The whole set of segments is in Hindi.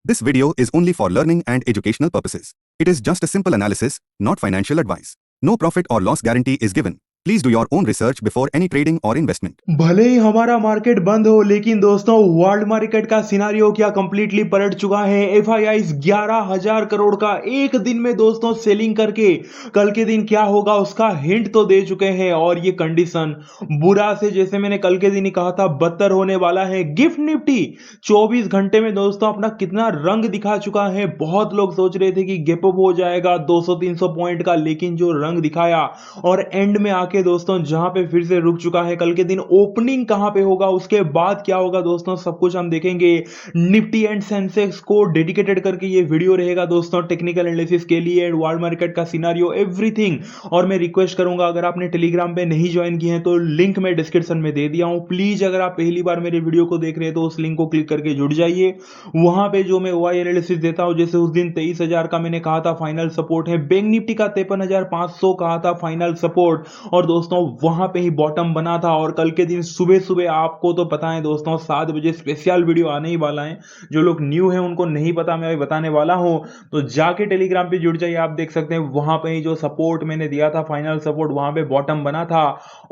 This video is only for learning and educational purposes. It is just a simple analysis, not financial advice. No profit or loss guarantee is given. Please do your own research before any trading or investment. भले ही हमारा मार्केट बंद हो, लेकिन दोस्तों वर्ल्ड मार्केट का सिनारियो क्या कंप्लीटली पलट चुका है। एफआईआईज 11,000 करोड़ का एक दिन में दोस्तों सेलिंग करके कल के दिन क्या होगा उसका हिंट तो दे चुके हैं। और ये कंडीशन बुरा से, जैसे मैंने कल के दिन ही कहा था, बदतर होने वाला है। गिफ्ट निफ्टी 24 घंटे में दोस्तों अपना कितना रंग दिखा चुका है। बहुत लोग सोच रहे थे कि गैप अप हो जाएगा 200-300 पॉइंट का, लेकिन जो रंग दिखाया और एंड में आके दोस्तों जहां पे फिर से रुक चुका है। कल के दिन ओपनिंग कहां पे होगा, उसके बाद क्या होगा दोस्तों, सब कुछ हम देखेंगे। निफ्टी एंड सेंसेक्स को डेडिकेटेड करके ये वीडियो रहेगा दोस्तों, टेक्निकल एनालिसिस के लिए एंड वर्ल्ड मार्केट का सिनारियो एवरीथिंग। और मैं रिक्वेस्ट करूंगा, अगर आपने टेलीग्राम पे नहीं ज्वाइन किए हैं तो लिंक मैं डिस्क्रिप्शन में दे दिया हूं। प्लीज अगर आप पहली बार मेरे वीडियो को देख रहे हैं तो उस लिंक को क्लिक करके जुड़ जाइए। वहां पे जो मैं ओआई एनालिसिस देता हूं, जैसे उस दिन 23,000 का मैंने कहा था फाइनल सपोर्ट है, बैंक निफ्टी का 53,500 कहा था फाइनल सपोर्ट, और दोस्तों वहां पे ही बॉटम बना था। और कल के दिन सुबह सुबह आपको तो पता है दोस्तों 7 बजे स्पेशल वीडियो आने ही वाला है। जो लोग न्यू हैं उनको नहीं पता, मैं अभी बताने वाला हूं, तो जाके टेलीग्राम पे जुड़ जाइए। आप देख सकते हैं वहां पे ही जो सपोर्ट मैंने दिया था फाइनल सपोर्ट, वहां पे बॉटम बना था।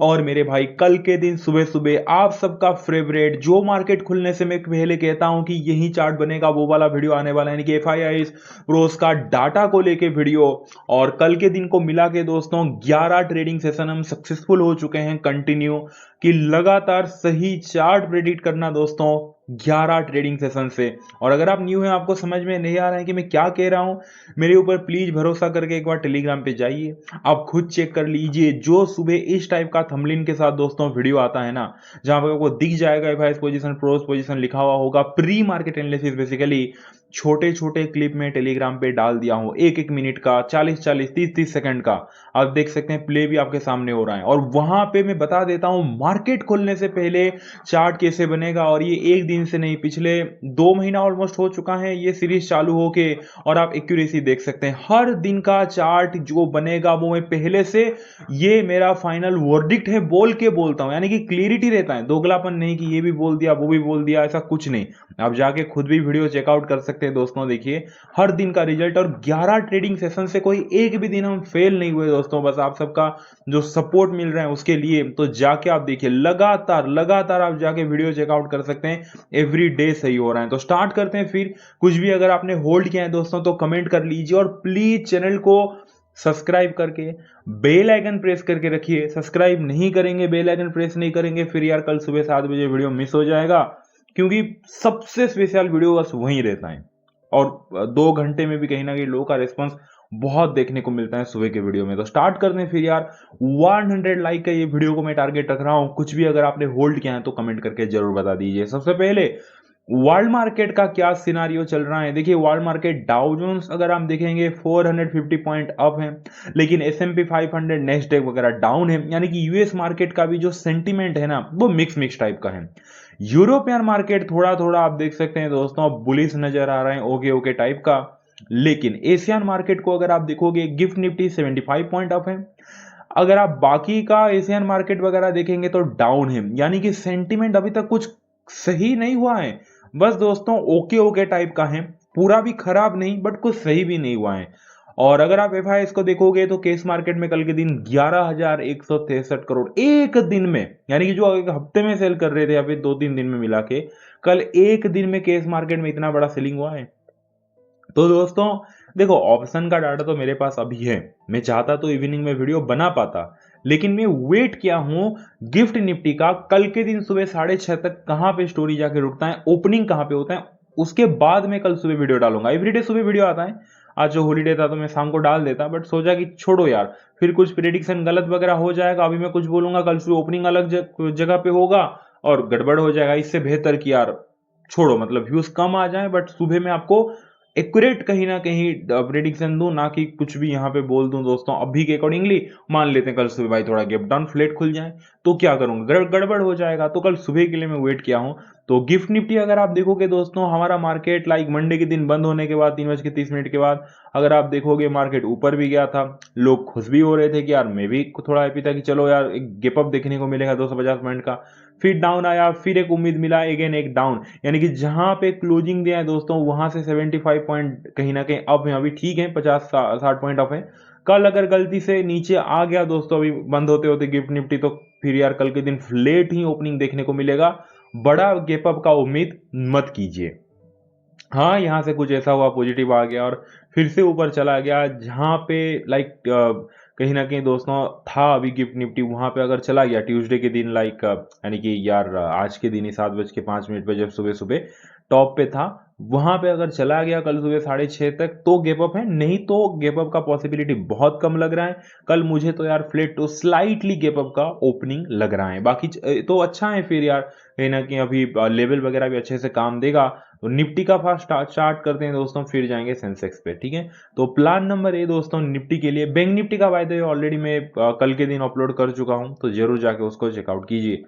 और मेरे भाई कल के दिन सुबह सुबह आप सबका फेवरेट, जो मार्केट खुलने से मैं पहले कहता हूं कि यही चार्ट बनेगा, वो वाला वीडियो आने वाला है, यानी कि एफआईआई प्रोस का डाटा को लेके वीडियो। और कल के दिन को मिला के दोस्तों 11 ट्रेडिंग सेशन हम सक्सेसफुल हो चुके हैं कंटिन्यू, कि लगातार सही चार्ट प्रेडिक्ट करना दोस्तों 11 ट्रेडिंग सेशन से। और अगर आप न्यू हैं, आपको समझ में नहीं आ रहा है कि मैं क्या कह रहा हूं, मेरे ऊपर प्लीज भरोसा करके एक बार टेलीग्राम पे जाइए, आप खुद चेक कर लीजिए। जो सुबह इस टाइप का थंबनेल के साथ दोस्तों वीडियो आता है ना, जहां पर आपको दिख जाएगा एफआईआई पोजीशन, प्रोस पोजीशन लिखा हुआ होगा, प्री मार्केट एनालिसिस बेसिकली छोटे छोटे क्लिप में टेलीग्राम पे डाल दिया हूं, 1-1 मिनट का, 40-40, 30-30 सेकंड का। आप देख सकते हैं प्ले भी आपके सामने हो रहा है। और वहां पे मैं बता देता हूं मार्केट खोलने से पहले चार्ट कैसे बनेगा। और ये एक दिन से नहीं, पिछले 2 महीना ऑलमोस्ट हो चुका है ये सीरीज चालू होके, और आप एक्यूरेसी देख सकते हैं। हर दिन का चार्ट जो बनेगा वो मैं पहले से, ये मेरा फाइनल वर्डिक्ट है बोल के बोलता हूं, यानी कि क्लियरिटी रहता है, दोगलापन नहीं कि ये भी बोल दिया वो भी बोल दिया, ऐसा कुछ नहीं। आप जाके खुद भी वीडियो चेकआउट कर सकते हैं दोस्तों। देखिए हर दिन का रिजल्ट, और 11 ट्रेडिंग सेशन से कोई एक भी दिन हम फेल नहीं हुए दोस्तों, बस आप सबका जो सपोर्ट मिल रहा है उसके लिए। तो जाके आप देखिए, लगातार लगातार आप जाके वीडियो चेकआउट कर सकते हैं, एवरी डे सही हो रहा है। तो स्टार्ट करते हैं फिर। कुछ भी अगर आपने होल्ड किया है दोस्तों तो कमेंट कर लीजिए, और प्लीज चैनल को सब्सक्राइब करके बेल आइकन प्रेस करके रखिए। सब्सक्राइब नहीं करेंगे, बेल आइकन प्रेस नहीं करेंगे, फिर यार कल सुबह 7 बजे वीडियो मिस हो जाएगा, क्योंकि सबसे स्पेशल वीडियो बस वहीं रहता है। और 2 घंटे में भी कहीं ना कहीं लोगों का रिस्पॉन्स बहुत देखने को मिलता है सुबह के वीडियो में। तो स्टार्ट करते हैं फिर यार। 100 लाइक का ये वीडियो को मैं टारगेट रख रहा हूं। कुछ भी अगर आपने होल्ड किया है तो कमेंट करके जरूर बता दीजिए। सबसे पहले वर्ल्ड मार्केट का क्या सिनारियो चल रहा है। देखिए वर्ल्ड मार्केट, डाउ जोन्स अगर हम देखेंगे 450 पॉइंट अप है, लेकिन S&P 500, नेस्डैक वगैरह डाउन है। यानी कि यूएस मार्केट का भी जो सेंटीमेंट है ना, वो मिक्स टाइप का है। यूरोपियन मार्केट थोड़ा थोड़ा आप देख सकते हैं दोस्तों बुलिश नजर आ रहे हैं, ओके ओके टाइप का। लेकिन एशियन मार्केट को अगर आप देखोगे, गिफ्ट निफ्टी 75 पॉइंट अप है। अगर आप बाकी का एशियन मार्केट वगैरह देखेंगे तो डाउन है, यानी कि सेंटीमेंट अभी तक कुछ सही नहीं हुआ है, बस दोस्तों ओके ओके टाइप का है, पूरा भी खराब नहीं बट कुछ सही भी नहीं हुआ है। और अगर आप एफआईआई को देखोगे तो केस मार्केट में कल के दिन 11,163 करोड़ एक दिन में, यानी कि जो एक हफ्ते में सेल कर रहे थे अभी 2-3 दिन में मिला के, कल एक दिन में केस मार्केट में इतना बड़ा सेलिंग हुआ है। तो दोस्तों देखो, ऑप्शन का डाटा तो मेरे पास अभी है, मैं चाहता तो इवनिंग में वीडियो बना पाता, लेकिन मैं वेट किया हूं गिफ्ट निफ्टी का कल के दिन सुबह 6:30 तक कहां पे स्टोरी जाके रुकता है, ओपनिंग कहां पे होता है, उसके बाद मैं कल सुबह वीडियो डालूंगा। एवरीडे सुबह वीडियो आता है, आज जो हॉलीडे था तो मैं शाम को डाल देता, बट सोचा कि छोड़ो यार, फिर कुछ प्रेडिक्शन गलत वगैरह हो जाएगा। अभी मैं कुछ बोलूंगा, कल सुबह ओपनिंग अलग जगह पे होगा और गड़बड़ हो जाएगा। इससे बेहतर कि यार छोड़ो, मतलब व्यूज कम आ जाए बट सुबह में आपको एक्यूरेट कहीं ना कहीं प्रेडिक्शन दूं, ना कि कुछ भी यहां पे बोल दूं दोस्तों अभी के अकॉर्डिंगली। मान लेते हैं कल सुबह भाई थोड़ा गैप डाउन फ्लेट खुल जाए तो क्या करूंगा, गड़बड़ हो जाएगा। तो कल सुबह के लिए मैं वेट किया हूं। तो गिफ्ट निफ्टी अगर आप देखोगे दोस्तों, हमारा मार्केट लाइक मंडे के दिन बंद होने के बाद 3:30 के बाद अगर आप देखोगे मार्केट ऊपर भी गया था। लोग खुश भी हो रहे थे कि यार, मैं भी थोड़ा हैप्पी था कि चलो यार एक गैप अप देखने को मिलेगा 250 पॉइंट का। फिर डाउन आया, फिर एक उम्मीद मिला, अगेन एक डाउन, यानी कि जहां पे क्लोजिंग दिया है दोस्तों वहां से 75 पॉइंट कहीं ना कहीं अप है, अभी ठीक है, 50-60 पॉइंट अप है। कल अगर गलती से नीचे आ गया दोस्तों अभी बंद होते होते गिफ्ट निफ्टी, तो फिर यार कल के दिन फ्लेट ही ओपनिंग देखने को मिलेगा, बड़ा गैप अप का उम्मीद मत कीजिए। हाँ, यहाँ से कुछ ऐसा हुआ, पॉजिटिव आ गया और फिर से ऊपर चला गया, जहाँ पे लाइक कहीं ना कहीं दोस्तों था अभी गिफ्ट निफ्टी, वहाँ पे अगर चला गया ट्यूसडे के दिन, लाइक यानी कि यार आज के दिन ही 7:05 पे जब सुबह सुबह टॉप पे था, वहाँ पे अगर चला गया कल सुबह 6:30 तक तो गैप अप है, नहीं तो गैप अप का पॉसिबिलिटी बहुत कम लग रहा है। कल मुझे तो यार flat to slightly gap up का ओपनिंग लग रहा है, बाकी तो अच्छा है फिर यार, कहीं ना कहीं अभी लेवल वगैरह भी अच्छे से काम देगा। तो निफ्टी का फास्ट चार्ट करते हैं दोस्तों, फिर जाएंगे सेंसेक्स पे, ठीक है। तो प्लान नंबर ए दोस्तों निफ्टी के लिए, बैंक निफ्टी का वायदे ऑलरेडी मैं कल के दिन अपलोड कर चुका हूं, तो जरूर जाके उसको चेकआउट कीजिए।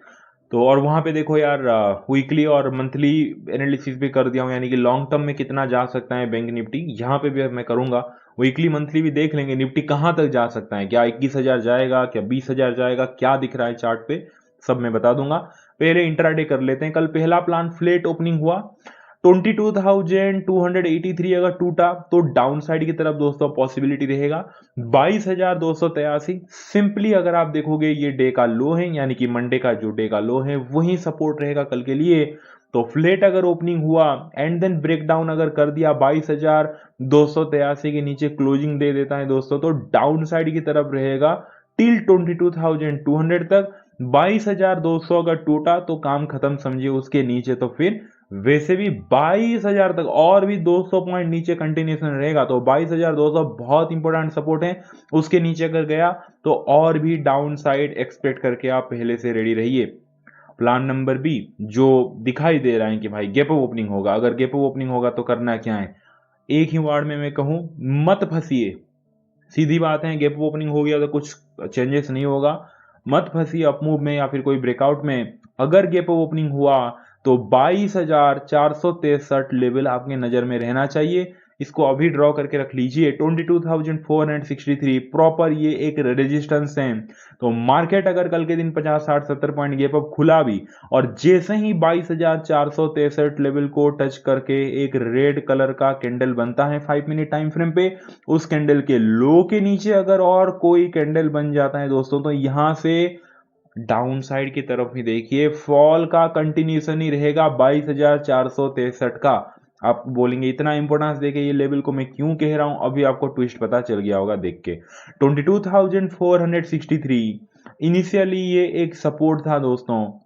तो और वहां पे देखो यार वीकली और मंथली एनालिसिस भी कर दिया हूं, यानी कि लॉन्ग टर्म में कितना जा सकता है बैंक निफ्टी, यहाँ पे भी मैं करूंगा। वीकली मंथली भी देख लेंगे निफ्टी कहाँ तक जा सकता है, क्या 21,000 जाएगा, क्या 20,000 जाएगा, क्या दिख रहा है चार्ट पे, सब मैं बता दूंगा। पहले इंट्राडे कर लेते हैं। कल पहला प्लान फ्लैट ओपनिंग हुआ, 22,283 अगर टूटा तो डाउन साइड की तरफ दोस्तों पॉसिबिलिटी रहेगा। 22,283 सिंपली अगर आप देखोगे ये डे का लो है, यानी कि मंडे का जो डे का लो है वही सपोर्ट रहेगा कल के लिए। तो फ्लैट अगर ओपनिंग हुआ एंड देन ब्रेक डाउन अगर कर दिया 22,283 के नीचे क्लोजिंग दे देता है दोस्तों, तो डाउन साइड की तरफ रहेगा टिल 22,200 तक। 22,200 अगर टूटा तो काम खत्म समझिए, उसके नीचे तो फिर वैसे भी 22,000 तक और भी 200 पॉइंट नीचे कंटिन्यूशन रहेगा, तो 22,200 बहुत इंपॉर्टेंट सपोर्ट है। उसके नीचे अगर गया तो और भी डाउन साइड एक्सपेक्ट करके आप पहले से रेडी रहिए। प्लान नंबर बी, जो दिखाई दे रहा है कि भाई गैप अप ओपनिंग होगा, अगर गैप अप ओपनिंग होगा तो करना क्या है, एक ही वर्ड में मैं कहूं, मत फंसिए। सीधी बात है, गैप ओपनिंग हो गया तो कुछ चेंजेस नहीं होगा, मत फंसी अप मूव में या फिर कोई ब्रेकआउट में। अगर गैप ओपनिंग हुआ तो 22,463 लेवल आपके नजर में रहना चाहिए, इसको अभी ड्रॉ करके रख लीजिए। 22,463 प्रॉपर ये एक रेजिस्टेंस है। तो मार्केट अगर कल के दिन 50-60-70 पॉइंट गैप अप खुला भी और जैसे ही 22,463 लेवल को टच करके एक रेड कलर का कैंडल बनता है 5 मिनट टाइम फ्रेम पे, उस कैंडल के लो के नीचे अगर और कोई कैंडल बन जाता है दोस्तों, तो यहां से डाउन साइड की तरफ ही देखिए फॉल का कंटिन्यूशन ही रहेगा 22,463 का। आप बोलेंगे इतना इंपॉर्टेंस देके ये लेवल को मैं क्यों कह रहा हूं, अभी आपको ट्विस्ट पता चल गया होगा देख के। 22,463 इनिशियली ये एक सपोर्ट था दोस्तों,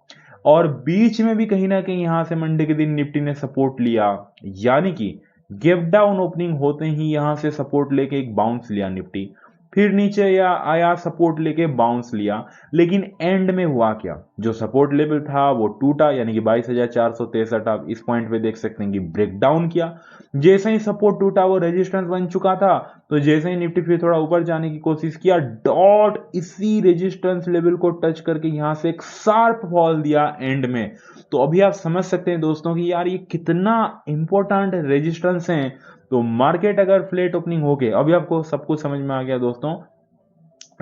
और बीच में भी कहीं ना कहीं यहां से मंडे के दिन निफ्टी ने सपोर्ट लिया, यानी कि गैप डाउन ओपनिंग होते ही यहां से सपोर्ट लेके एक बाउंस लिया निफ्टी, फिर नीचे या आया सपोर्ट लेके बाउंस लिया। लेकिन एंड में हुआ क्या, जो सपोर्ट लेवल था वो टूटा, यानी कि 22,463 आप इस पॉइंट पे देख सकते हैं कि ब्रेक डाउन किया। जैसे ही सपोर्ट टूटा वो रेजिस्टेंस बन चुका था, तो जैसे ही निफ्टी फिर थोड़ा ऊपर जाने की कोशिश किया, डॉट इसी रेजिस्टेंस लेवल को टच करके यहां से एक शार्प फॉल दिया एंड में। तो अभी आप समझ सकते हैं दोस्तों कि यार ये कितना इंपॉर्टेंट रेजिस्टेंस है। तो मार्केट अगर फ्लैट ओपनिंग हो गए, अभी आपको सब कुछ समझ में आ गया दोस्तों,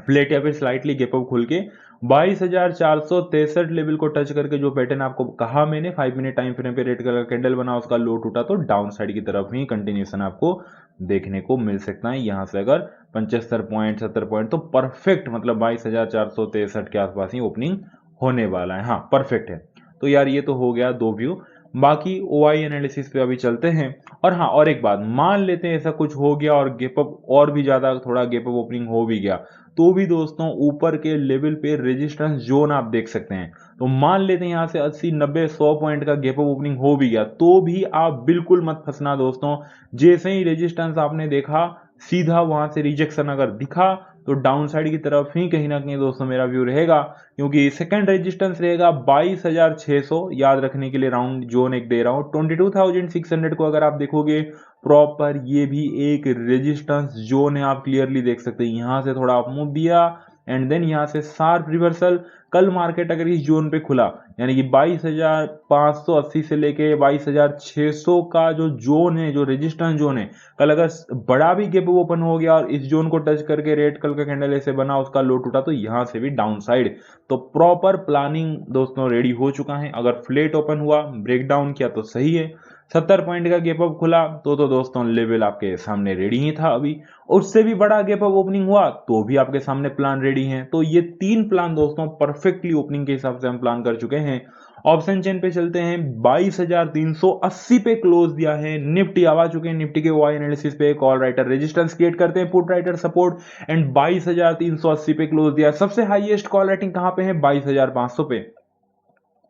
फ्लैट या फिर स्लाइटली गैप अप खुल के 22,463 लेवल को टच करके जो पैटर्न आपको कहा मैंने 5 मिनट टाइम फ्रेम पे रेड कलर कैंडल बना, उसका लो टूटा तो डाउन साइड की तरफ ही कंटिन्यूशन आपको देखने को मिल सकता है। यहां से अगर 75 पॉइंट 70 पॉइंट तो परफेक्ट, मतलब 22,463 के आसपास ही ओपनिंग होने वाला है। हाँ परफेक्ट है। तो यार ये तो हो गया दो व्यू, बाकी ओआई एनालिसिस पे अभी चलते हैं। और हाँ, और एक बात, मान लेते हैं ऐसा कुछ हो गया और गैप अप और भी ज्यादा थोड़ा गैप अप ओपनिंग हो भी गया, तो भी दोस्तों ऊपर के लेवल पे रेजिस्टेंस जोन आप देख सकते हैं। तो मान लेते हैं यहां से 80 90 100 पॉइंट का गैप अप ओपनिंग हो भी गया, तो भी आप बिल्कुल मत फंसना दोस्तों। जैसे ही रेजिस्टेंस आपने देखा सीधा वहां से रिजेक्शन अगर दिखा तो डाउन साइड की तरफ ही कहीं ना कहीं दोस्तों मेरा व्यू रहेगा, क्योंकि सेकंड रेजिस्टेंस रहेगा 22,600, याद रखने के लिए राउंड जोन एक दे रहा हूं। 22,600 को अगर आप देखोगे प्रॉपर ये भी एक रेजिस्टेंस जोन है, आप क्लियरली देख सकते हैं। यहां से थोड़ा आप मूव दिया एंड देन यहाँ से शार्प रिवर्सल। कल मार्केट अगर इस जोन पे खुला यानी कि 22,580 से लेके 22,600 का जो जोन है, जो रेजिस्टेंस जोन है, कल अगर बड़ा भी गैप ओपन हो गया और इस जोन को टच करके रेड कलर का कैंडल ऐसे बना, उसका लो टूटा, तो यहाँ से भी डाउन साइड। तो प्रॉपर प्लानिंग दोस्तों रेडी हो चुका है। अगर फ्लैट ओपन हुआ, ब्रेकडाउन किया तो सही है। 70 पॉइंट का गैप अप खुला तो दोस्तों लेवल आपके सामने रेडी ही था अभी। उससे भी बड़ा गैप अप ओपनिंग हुआ तो भी आपके सामने प्लान रेडी है। तो ये 3 प्लान दोस्तों परफेक्टली ओपनिंग के हिसाब से हम प्लान कर चुके हैं। ऑप्शन चेन पे चलते हैं। 22,380 पे क्लोज दिया है। निफ्टी आ चुके हैं। निफ्टी के वाई एनालिसिस पे कॉल राइटर रेजिस्टेंस क्रिएट करते हैं, पुट राइटर सपोर्ट, एंड 22,380 पे क्लोज दिया। सबसे हाईएस्ट कॉल राइटिंग कहां पे है? 22,500 पे,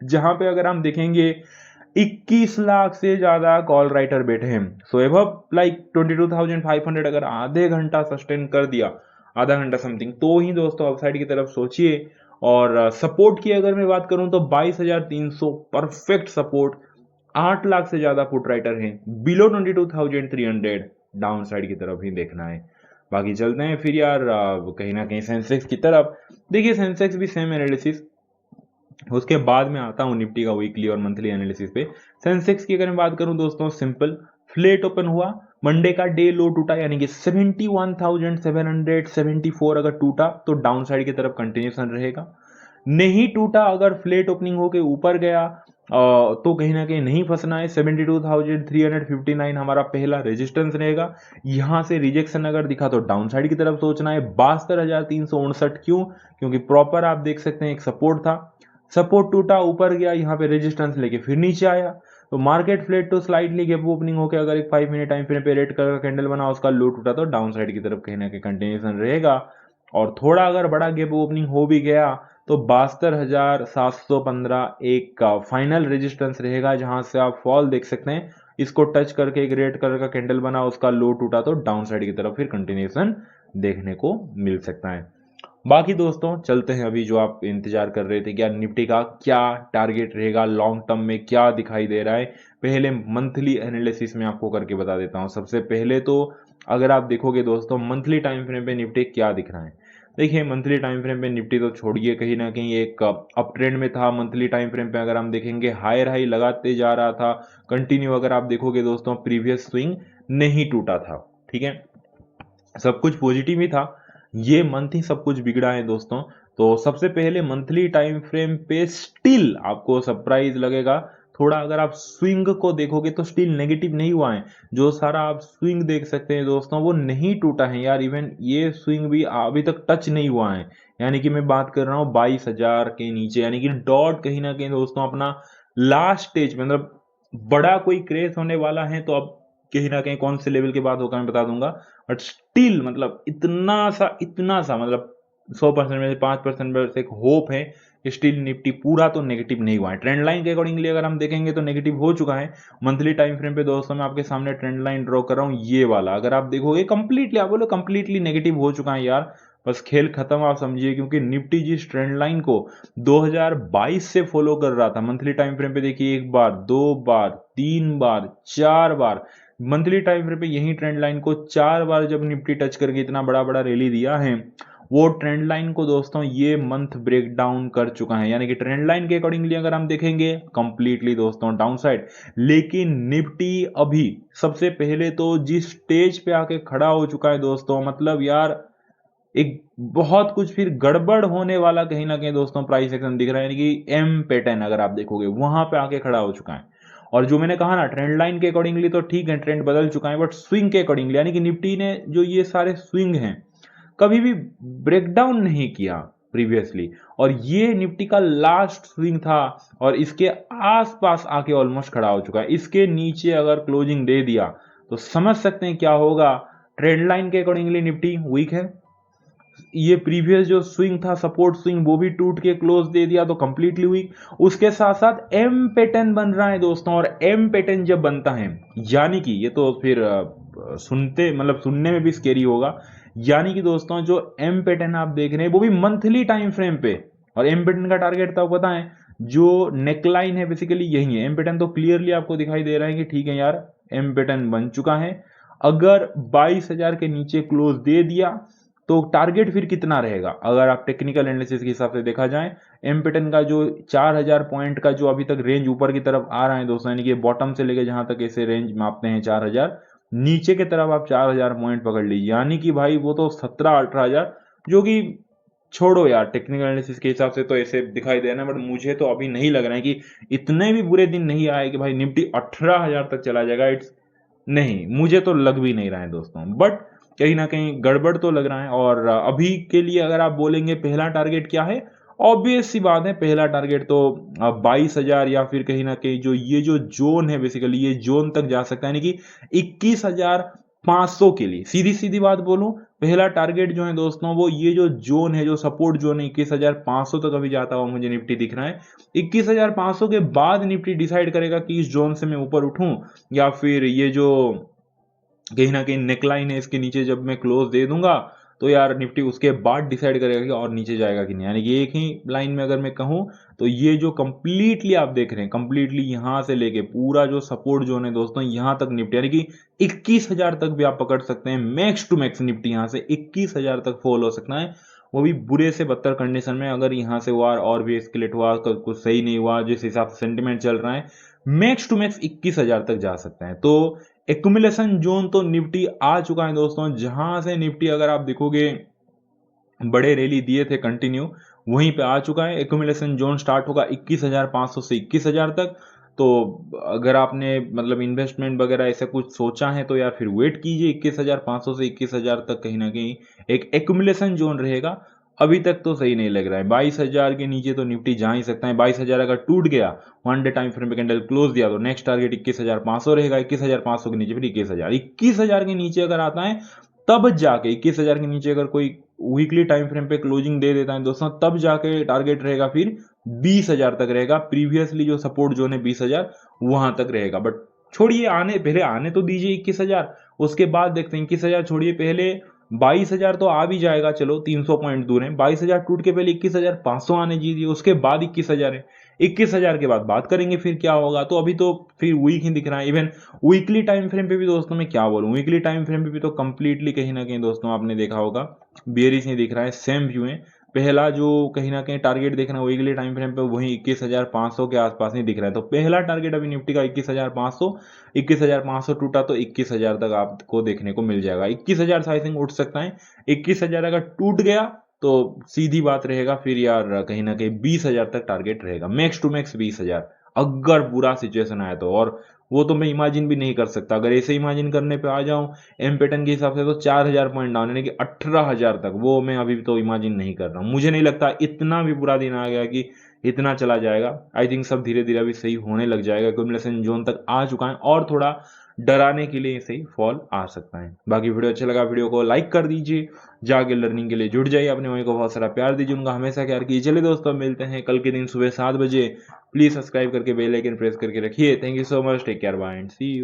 जहां पे अगर हम देखेंगे 21 लाख से ज्यादा कॉल राइटर बैठे हैं। सो एबव लाइक 22,500 अगर आधे घंटा सस्टेन कर दिया, आधा घंटा समथिंग, तो ही दोस्तों अपसाइड की तरफ सोचिए। और सपोर्ट की अगर मैं बात करूं तो 22,300 परफेक्ट सपोर्ट। 8 लाख से ज्यादा पुट राइटर हैं। बिलो 22,300 डाउन साइड की तरफ ही देखना है। बाकी चलते हैं फिर यार कहीं ना कहीं सेंसेक्स की तरफ। देखिए सेंसेक्स भी सेम एनालिसिस, उसके बाद में आता हूं निफ्टी का वीकली और मंथली एनालिसिस पे। सेंसेक्स की अगर मैं बात करूं दोस्तों, सिंपल फ्लैट ओपन हुआ, मंडे का डे लो टूटा यानी कि 71,774 अगर टूटा तो डाउन साइड की तरफ कंटिन्यूशन रहेगा। नहीं टूटा, अगर फ्लैट ओपनिंग होके ऊपर गया तो कहीं ना कहीं नहीं फंसना है। 72,359 हमारा पहला रेजिस्टेंस रहेगा। यहां से रिजेक्शन अगर दिखा तो डाउन साइड की तरफ सोचना है। 72,359 क्यों? क्योंकि प्रॉपर आप देख सकते हैं एक सपोर्ट था, सपोर्ट टूटा, ऊपर गया, यहाँ पे रेजिस्टेंस लेके फिर नीचे आया। तो market flat to slightly gap opening होकर अगर एक 5 मिनट टाइम फ्रेम पे रेड कलर का कैंडल बना, उसका लो टूटा तो डाउन साइड की तरफ कहीं ना कहीं कंटिन्यूशन रहेगा। और थोड़ा अगर बड़ा गैप ओपनिंग हो भी गया तो 72,715 एक का फाइनल रेजिस्टेंस रहेगा, जहां से आप फॉल देख सकते हैं। इसको टच करके एक रेड कलर का कैंडल बना, उसका लो टूटा तो डाउन साइड की तरफ फिर कंटिन्यूशन देखने को मिल सकता है। बाकी दोस्तों चलते हैं अभी जो आप इंतजार कर रहे थे, क्या निफ्टी का क्या टारगेट रहेगा लॉन्ग टर्म में, क्या दिखाई दे रहा है। पहले मंथली एनालिसिस में आपको करके बता देता हूं। सबसे पहले तो अगर आप देखोगे दोस्तों मंथली टाइम फ्रेम पे निफ्टी क्या दिख रहा है। देखिए मंथली टाइम फ्रेम पे निफ्टी तो छोड़िए, कहीं ना कहीं एक अप ट्रेंड में था। मंथली टाइम फ्रेम पे अगर हम देखेंगे हायर हाई लगाते जा रहा था कंटिन्यू। अगर आप देखोगे दोस्तों प्रीवियस स्विंग नहीं टूटा था, ठीक है, सब कुछ पॉजिटिव ही था। ये मंथ ही सब कुछ बिगड़ा है दोस्तों। तो सबसे पहले मंथली टाइम फ्रेम पे स्टिल आपको सरप्राइज लगेगा थोड़ा। अगर आप स्विंग को देखोगे तो स्टिल नेगेटिव नहीं हुआ है। जो सारा आप स्विंग देख सकते हैं दोस्तों वो नहीं टूटा है यार। इवन ये स्विंग भी अभी तक टच नहीं हुआ है। यानी कि मैं बात कर रहा हूँ 22,000 के नीचे, यानी कि डॉट कहीं ना कहीं दोस्तों अपना लास्ट स्टेज में, मतलब बड़ा कोई क्रेज होने वाला है तो अब कहीं ना कहीं कौन से लेवल के बाद होगा मैं बता दूंगा। बट स्टिल मतलब इतना सा मतलब 100% में से 5% बस एक होप है कि स्टिल निफ्टी पूरा तो नेगेटिव नहीं हुआ है। ट्रेंड लाइन के अकॉर्डिंगली अगर हम देखेंगे तो नेगेटिव हो चुका है। मंथली टाइम फ्रेम पे दोस्तों मैं आपके सामने ट्रेंड लाइन ड्रॉ कर रहा हूँ, ये वाला अगर आप देखोगे कंप्लीटली, आप बोलो कंप्लीटली नेगेटिव हो चुका है यार। बस खेल खत्म आप समझिए, क्योंकि निफ्टी जिस ट्रेंड लाइन को 2022 से फॉलो कर रहा था, मंथली टाइम फ्रेम पे देखिए एक बार, दो बार, तीन बार, चार बार, मंथली टाइम फ्रेम पे यही ट्रेंड लाइन को 4 बार जब निफ्टी टच करके इतना बड़ा बड़ा रैली दिया है, वो ट्रेंड लाइन को दोस्तों ये मंथ ब्रेक डाउन कर चुका है। यानी कि ट्रेंड लाइन के अकॉर्डिंगली अगर हम देखेंगे कंप्लीटली दोस्तों डाउन साइड। लेकिन निफ्टी अभी सबसे पहले तो जिस स्टेज पे आके खड़ा हो चुका है दोस्तों, मतलब यार एक बहुत कुछ फिर गड़बड़ होने वाला कहीं ना कहीं दोस्तों प्राइस एक्शन दिख रहा है। यानी कि एम पैटर्न अगर आप देखोगे वहां पे आके खड़ा हो चुका है। और जो मैंने कहा ना ट्रेंड लाइन के अकॉर्डिंगली तो ठीक है, ट्रेंड बदल चुका है, बट स्विंग के अकॉर्डिंगली यानी कि निफ्टी ने जो ये सारे स्विंग हैं कभी भी ब्रेकडाउन नहीं किया प्रीवियसली, और ये निफ्टी का लास्ट स्विंग था और इसके आसपास आके ऑलमोस्ट खड़ा हो चुका है। इसके नीचे अगर क्लोजिंग दे दिया तो समझ सकते हैं क्या होगा। ट्रेंड लाइन के अकॉर्डिंगली निफ्टी वीक है। ये प्रीवियस जो स्विंग था सपोर्ट स्विंग वो भी टूट के क्लोज दे दिया तो कंप्लीटली वीक। उसके साथ साथ एम पैटर्न बन रहा है दोस्तों, और एम पैटर्न जब बनता है यानी कि ये तो फिर सुनते मतलब सुनने में भी स्केरी होगा। यानी कि दोस्तों जो एम पैटर्न आप देख रहे हैं वो भी मंथली टाइम फ्रेम पे, और एम पैटर्न का टारगेट था पता है, जो नेकलाइन है बेसिकली यही है। एम पैटर्न तो क्लियरली आपको दिखाई दे रहा है कि ठीक है यार एम पैटर्न बन चुका है। अगर 22,000 के नीचे क्लोज दे दिया तो टारगेट फिर कितना रहेगा अगर आप टेक्निकल एनालिसिस के हिसाब से देखा जाए। एम पैटर्न का जो 4000 पॉइंट का जो अभी तक रेंज ऊपर की तरफ आ रहा है दोस्तों, यानी कि बॉटम से लेके जहां तक ऐसे रेंज मापते हैं 4000, नीचे की तरफ आप 4000 पॉइंट पकड़ लीजिए, यानी कि भाई वो तो 17-18 हजार, जो कि छोड़ो यार, टेक्निकल एनालिसिस के हिसाब से तो ऐसे दिखाई दे रहा है, बट मुझे तो अभी नहीं लग रहा है कि इतने भी बुरे दिन नहीं आए कि भाई निफ्टी 18,000 तक चला जाएगा। इट्स नहीं, मुझे तो लग भी नहीं रहा है दोस्तों, बट कहीं ना कहीं गड़बड़ तो लग रहा है। और अभी के लिए अगर आप बोलेंगे पहला टारगेट क्या है, ऑब्वियस सी बात है, पहला टारगेट तो 22,000 या फिर कहीं ना कहीं जो ये जो जोन है, बेसिकली ये जोन तक जा सकता है, यानी कि 21,500 के लिए। सीधी सीधी बात बोलूं, पहला टारगेट जो है दोस्तों वो ये जो जोन है, जो सपोर्ट जोन है 21,500 तक अभी जाता हुआ मुझे निफ्टी दिख रहा है। 21,500 के बाद निफ्टी डिसाइड करेगा कि इस जोन से मैं ऊपर उठूं, या फिर ये जो कहीं ना कहीं नेकलाइन है इसके नीचे जब मैं क्लोज दे दूंगा तो यार निफ्टी उसके बाद डिसाइड करेगा कि और नीचे जाएगा कि नहीं। यानी कि एक ही लाइन में अगर मैं कहूं तो ये जो कंप्लीटली आप देख रहे हैं, कंप्लीटली यहां से लेके पूरा जो सपोर्ट जोन है दोस्तों यहां तक निफ्टी, यानी कि 21,000 तक भी आप पकड़ सकते हैं। मैक्स टू मैक्स निफ्टी यहां से 21,000 तक फॉल हो सकता है, वो भी बुरे से बदतर कंडीशन में। अगर यहां से वार और भी एस्केलेट हुआ, कुछ सही नहीं हुआ, जिस हिसाब से सेंटिमेंट चल रहा है, मैक्स टू मैक्स 21,000 तक जा सकते हैं। तो एक्यूमुलेशन जोन तो निफ्टी आ चुका है दोस्तों, जहां से निफ्टी अगर आप देखोगे बड़े रैली दिए थे कंटिन्यू, वहीं पे आ चुका है। एक्यूमुलेशन जोन स्टार्ट होगा 21,500 से 21,000 तक। तो अगर आपने मतलब इन्वेस्टमेंट वगैरह ऐसा कुछ सोचा है तो यार फिर वेट कीजिए, 21,500 से 21,000 तक कहीं ना कहीं एक एक्यूमुलेशन जोन रहेगा। अभी तक तो सही नहीं लग रहा है, 22,000 के नीचे तो निफ्टी जा ही सकता है। 22,000 अगर टूट गया, वन डे टाइम फ्रेम पे कैंडल क्लोज दिया, तो नेक्स्ट टारगेट 21,500 रहेगा। 21,500 के नीचे फिर 21,000, 21,000 के नीचे अगर आता है तब जाके, 21,000 के नीचे अगर कोई वीकली टाइम फ्रेम पे क्लोजिंग दे देता है दोस्तों, तब जाके टारगेट रहेगा फिर 20,000 तक रहेगा। प्रीवियसली जो सपोर्ट जोन है 20,000 वहां तक रहेगा। बट छोड़िए, आने पहले आने तो दीजिए 21,000, उसके बाद देखते हैं। 21,000 छोड़िए, पहले 22,000 तो आ भी जाएगा, चलो 300 पॉइंट दूर है। 22,000 टूट के पहले 21,500 आने दीजिए, उसके बाद 21,000 है। 21,000 के बाद बात करेंगे फिर क्या होगा। तो अभी तो फिर वीक ही दिख रहा है। इवन वीकली टाइम फ्रेम पे भी दोस्तों मैं क्या बोलूं, वीकली टाइम फ्रेम पे भी तो कंप्लीटली कहीं ना कहीं दोस्तों आपने देखा होगा बेरिश ही दिख रहा है। सेम व्यू है, पहला जो कहीं ना कहीं टारगेट देखना वीकली टाइम फ्रेम पे वही 21,500 के आसपास ही दिख रहा है। तो पहला टारगेट अभी निफ्टी का 21,500, 21,500 टूटा तो 21,000 तक आपको देखने को मिल जाएगा। 21,000 से आई थिंक उठ सकता है। 21,000 अगर टूट गया तो सीधी बात रहेगा फिर यार कहीं ना कहीं 20,000 तक टारगेट रहेगा, मैक्स टू मैक्स 20,000, अगर बुरा सिचुएशन आया तो। और वो तो मैं इमेजिन भी नहीं कर सकता। अगर ऐसे इमेजिन करने पे आ जाऊं एम पैटर्न के हिसाब से तो 4,000 पॉइंट डाउन, यानी कि 18,000 तक, वो मैं अभी तो इमेजिन नहीं कर रहा हूं। मुझे नहीं लगता इतना भी बुरा दिन आ गया कि इतना चला जाएगा। आई थिंक सब धीरे धीरे अभी सही होने लग जाएगा। एक्यूमुलेशन जोन तक आ चुका है और थोड़ा डराने के लिए सही फॉल आ सकता है। बाकी वीडियो अच्छा लगा, वीडियो को लाइक कर दीजिए, जाके लर्निंग के लिए जुड़ जाइए, अपने भाई को बहुत सारा प्यार दीजिए, उनका हमेशा प्यार कीजिए। चलिए दोस्तों, मिलते हैं कल के दिन सुबह 7 बजे। प्लीज सब्सक्राइब करके बेल आइकन प्रेस करके रखिए। Thank you so much, take care, bye and see you.